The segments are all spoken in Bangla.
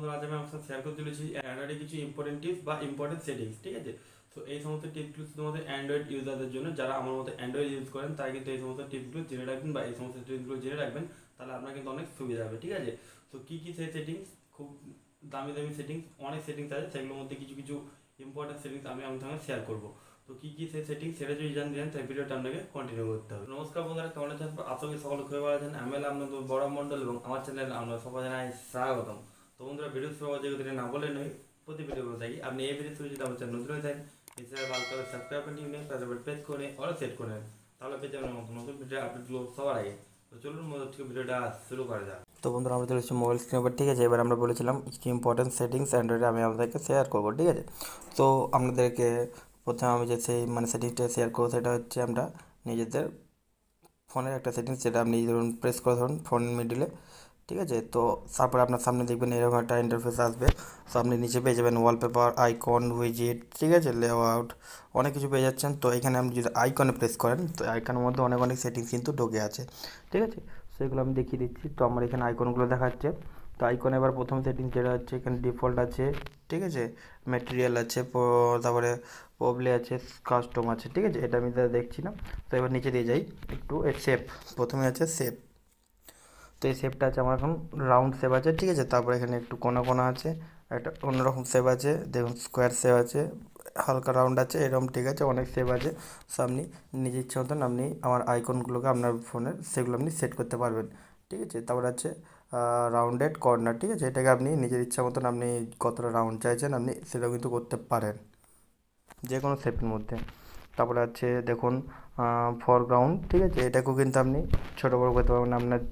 বন্ধুরা আজ আমি আপনার সাথে শেয়ার করতে চলেছি অ্যান্ড্রয়েডে কিছু ইম্পর্টেন্ট টিপস বা ইম্পর্টেন্ট সেটিংস, ঠিক আছে। তো এই সমস্ত টিপসগুলো শুধুমাত্র অ্যান্ড্রয়েড ইউজারদের জন্য, যারা আমার মতো অ্যান্ড্রয়েড ইউজ করেন তারা কিন্তু এই সমস্ত টিপসগুলো জেনে রাখবেন বা এই সমস্ত টিপসগুলো জেনে রাখবেন, তাহলে আপনার কিন্তু অনেক সুবিধা হবে, ঠিক আছে। তো কী কী সেই সেটিংস, খুব দামি দামি সেটিংস, অনেক সেটিংস আছে, সেগুলোর মধ্যে কিছু কিছু ইম্পর্টেন্ট সেটিংস আমি আপনার সঙ্গে শেয়ার করবো। তো কী কী সেই সেটিংস সেটা যদি জানতেন তাই ভিডিওটা আপনাকে কন্টিনিউ করতে হবে। নমস্কার বন্ধুরা, কেমন আছেন? আশা করি সকলে খুবই ভালো আছেন। আমি হলাম আপনাদের বড় মণ্ডল এবং আমার চ্যানেলে আমরা সবাই জানাই স্বাগতম। তো বন্ধুরা, ভিডিও শুরু হওয়ার যেগুলো না বলে নয়, প্রতি ভিডিও বলে থাকি আপনি এই ভিডিও শুরু যদি আমার চ্যানেল নতুন হয়ে থাকেন, এছাড়া ভালো করে সাবস্ক্রাইব করে নিন, তারপর প্রেস করে অল সেট করে নেন, তাহলে পেয়ে যাবেন নতুন নতুন ভিডিও আপডেটগুলো সবার আগে। তো চলুন মধ্যে থেকে ভিডিওটা শুরু করা যাক। তো বন্ধুরা, আমরা চলে এসেছি মোবাইল স্ক্রিন উপর, ঠিক আছে। এবার আমরা বলেছিলাম কিছু ইম্পর্টেন্ট সেটিংস অ্যান্ড্রয়েডে আমি আপনাদেরকে শেয়ার করবো, ঠিক আছে। তো আপনাদেরকে প্রথমে আমি যে সেই সেটিংসটা শেয়ার করবো সেটা হচ্ছে আমরা নিজেদের ফোনের একটা সেটিংস, যেটা আপনি ধরুন প্রেস করে ধরুন ফোনের মিডিলে, ঠিক আছে। তো তারপরে আপনার সামনে দেখবেন এরকম একটা ইন্টারফেস আসবে। তো আপনি নিচে পেয়ে যাবেন ওয়ালপেপার, আইকন, উইজেট, ঠিক আছে, লেআউট, অনেক কিছু পেয়ে যাচ্ছেন। তো এখানে আপনি যদি আইকনে প্রেস করেন, তো আইকনের মধ্যে অনেক অনেক সেটিংস কিন্তু ঢুকে আছে, ঠিক আছে। সেগুলো আমি দেখিয়ে দিচ্ছি। তো আমার এখানে আইকনগুলো দেখাচ্ছে। তো আইকনে এবার প্রথম সেটিংস যেটা হচ্ছে, এখানে ডিফল্ট আছে, ঠিক আছে, ম্যাটেরিয়াল আছে, তারপরে প্রবলে আছে, কাস্টম আছে, ঠিক আছে। এটা আমি দেখছি না। তো এবার নিচে দিয়ে যাই একটু, শেপ প্রথমে আছে শেপ। তো এই শেপটা আছে আমার এখন রাউন্ড শেপ আছে, ঠিক আছে। তারপরে এখানে একটু কোনা কোনা আছে, একটা অন্যরকম শেপ আছে, দেখুন স্কোয়ার শেপ আছে, হালকা রাউন্ড আছে, এরকম, ঠিক আছে, অনেক শেপ আছে। সো আপনি নিজের ইচ্ছা মতন আপনি আমার আইকনগুলোকে আপনার ফোনের সেগুলো আপনি সেট করতে পারবেন, ঠিক আছে। তারপরে আছে রাউন্ডেড কর্নার, ঠিক আছে। এটাকে আপনি নিজের ইচ্ছা মতন আপনি কতটা রাউন্ড চাইছেন আপনি সেটাও কিন্তু করতে পারেন যে কোনো শেপের মধ্যে। তারপরে আছে দেখুন ফরগ্রাউন্ড, ঠিক আছে। এটাকেও কিন্তু আপনি ছোটো বড়ো করতে পারবেন। আপনার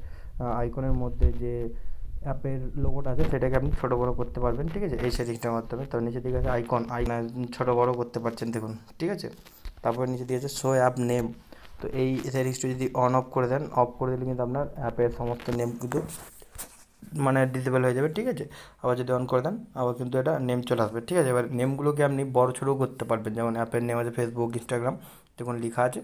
আইকনের মধ্যে যে অ্যাপের লোগোটা আছে সেটাকে আপনি ছোটো বড়ো করতে পারবেন, ঠিক আছে, এই সেটিংসটার মাধ্যমে। তো নিচে দিকে আছে আইকন, ছোটো বড়ো করতে পারছেন দেখুন, ঠিক আছে। তারপরে নিচে দিয়েছে শো অ্যাপ নেম। তো এই সেটিংসটা যদি অন অফ করে দেন, অফ করে দিলে কিন্তু আপনার অ্যাপের সমস্ত নেম কিন্তু ডিসেবল হয়ে যাবে, ঠিক আছে। আবার যদি অন করে দেন আবার কিন্তু এটা নেম চলে আসবে, ঠিক আছে। এবার নেমগুলোকে আপনি বড় ছোটো করতে পারবেন, যেমন অ্যাপের নেম আছে ফেসবুক, ইনস্টাগ্রাম, দেখুন লেখা আছে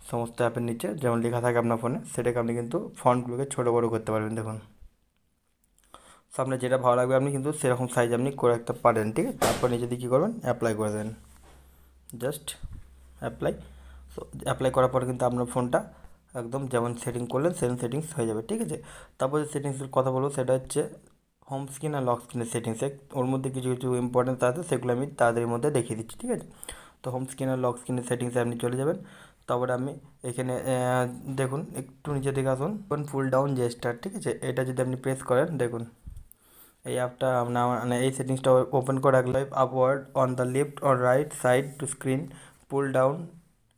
সমস্ত অ্যাপের নিচে যেমন লেখা থাকে আপনার ফোনে, সেটাকে আপনি কিন্তু ফন্টগুলোকে ছোটো বড়ো করতে পারবেন, দেখুন। সো আপনার যেটা ভালো লাগবে আপনি কিন্তু সেরকম সাইজ আপনি করে রাখতে পারেন, ঠিক আছে। তারপর নিচে দিয়ে কী করবেন, অ্যাপ্লাই করে দেন, জাস্ট অ্যাপ্লাই। সো অ্যাপ্লাই করার পর কিন্তু আপনার ফোনটা একদম যেমন সেটিং করলেন সেম সেটিংস হয়ে যাবে, ঠিক আছে। তারপর যে সেটিংসের কথা বলবো সেটা হচ্ছে হোম স্ক্রিন আর লক স্ক্রিনের সেটিংস। ওর মধ্যে কিছু কিছু ইম্পর্টেন্স আছে, সেগুলো আমি তাদের মধ্যে দেখিয়ে দিচ্ছি, ঠিক আছে। তো হোম স্ক্রিন আর লক স্ক্রিনের সেটিংসে আপনি চলে যাবেন। তারপরে আমি এখানে দেখুন একটু নিচে দিকে আসুন, ফুল ডাউন জেস্টার, ঠিক আছে। এটা যদি আপনি প্রেস করেন, দেখুন এই অ্যাপটা আপনার মানে এই সেটিংসটা ওপেন করে রাখলে upward on the left or right side to screen pull down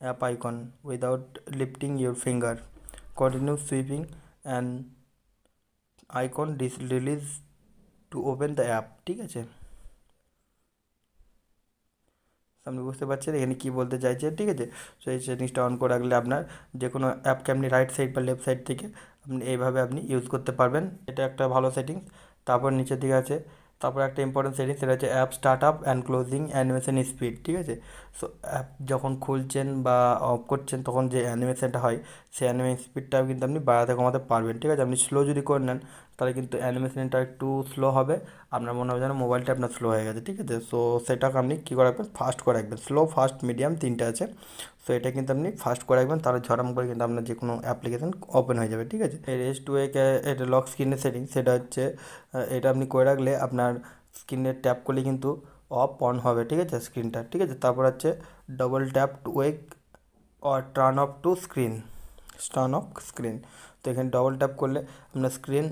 app icon without lifting your finger, continue swiping and icon release to open the app, ঠিক আছে। আপনি বুঝতে পারছেন এখানে কী বলতে চাইছে, ঠিক আছে। সো এই সেটিংসটা অন করে রাখলে আপনার যে কোনো অ্যাপকে আপনি রাইট সাইড বা লেফট সাইড থেকে আপনি এইভাবে আপনি ইউজ করতে পারবেন। এটা একটা ভালো সেটিংস। তারপর নিচের দিকে আছে, তারপর একটা ইম্পর্টেন্ট সেটিংস, সেটা হচ্ছে app start up and closing animation speed, ঠিক আছে। সো অ্যাপ যখন খুলছেন বা অফ করছেন তখন যে অ্যানিমেশনটা হয় সেই অ্যানিমেশন স্পিডটাও কিন্তু আপনি বাড়াতে কমাতে পারবেন, ঠিক আছে। আপনি স্লো যদি করে নেন তাহলে কিন্তু অ্যানিমেশনটা একটু স্লো হবে, আপনার মনে হবে যেন মোবাইলটা আপনার স্লো হয়ে গেছে, ঠিক আছে। সো সেটাকে আপনি কী করে রাখবেন, ফাস্ট করে রাখবেন, স্লো, ফাস্ট, মিডিয়াম তিনটে আছে। সো এটা কিন্তু আপনি ফাস্ট করে রাখবেন, তাহলে ঝরাম করে কিন্তু আপনার যে কোনো অ্যাপ্লিকেশন ওপেন হয়ে যাবে, ঠিক আছে। রেস্ট ওয়েকে এটা লক স্ক্রিনের সেটিং, সেটা হচ্ছে এটা আপনি করে রাখলে আপনার স্ক্রিনে ট্যাপ করলে কিন্তু অফ অন হবে, ঠিক আছে, স্ক্রিনটা, ঠিক আছে। তারপর হচ্ছে double tap to wake or turn off to screen, turn off screen. তো এখানে ডবল ট্যাপ করলে আপনার স্ক্রিন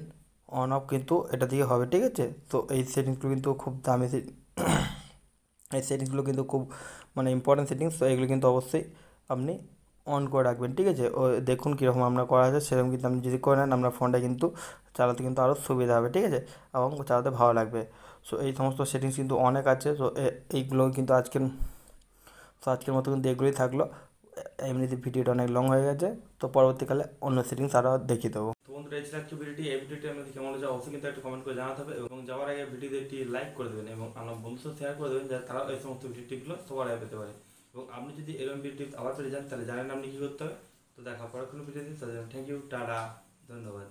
অন অফ কিন্তু এটা দিয়ে হবে, ঠিক আছে। তো এই সেটিংসগুলো কিন্তু খুব দামি এই সেটিংসগুলো কিন্তু খুব ইম্পর্টেন্ট সেটিংস। তো এগুলো কিন্তু অবশ্যই আপনি অন করে রাখবেন, ঠিক আছে। ও দেখুন কীরকম আপনার করা আছে, সেরকম কিন্তু আপনি যদি করে নেন আপনার ফোনটা কিন্তু চালাতে কিন্তু আরও সুবিধা হবে, ঠিক আছে, এবং চালাতে ভালো লাগবে। সো এই সমস্ত সেটিংস কিন্তু অনেক আছে। তো এইগুলো কিন্তু আজকের মতো কিন্তু এগুলোই থাকলো। এমনিতে ভিডিওটা অনেক লং হয়ে গেছে, তো পরবর্তীকালে অন্য সেটিংস আরও দেখিয়ে দেবো। তো বন্ধুরা, এই ছিল আজকে ভিডিওটি। এই ভিডিওটি আমাদের কেমন হয়েছে অবশ্যই কিন্তু একটা কমেন্ট করে জানাতে হবে, এবং যাওয়ার আগে ভিডিওতে একটি লাইক করে দেবেন এবং আমার বন্ধুদের শেয়ার করে দেবেন, যাতে তারা এই সমস্ত ভিডিওগুলো সবার আগে পেতে পারে। এবং আপনি যদি এরকম ভিডিও আবার পেতে যান তাহলে জানেন আপনি কী করতে হবে। তো দেখা পরে কোনো ভিডিওতে, তাদের থ্যাংক ইউ, টাটা, ধন্যবাদ।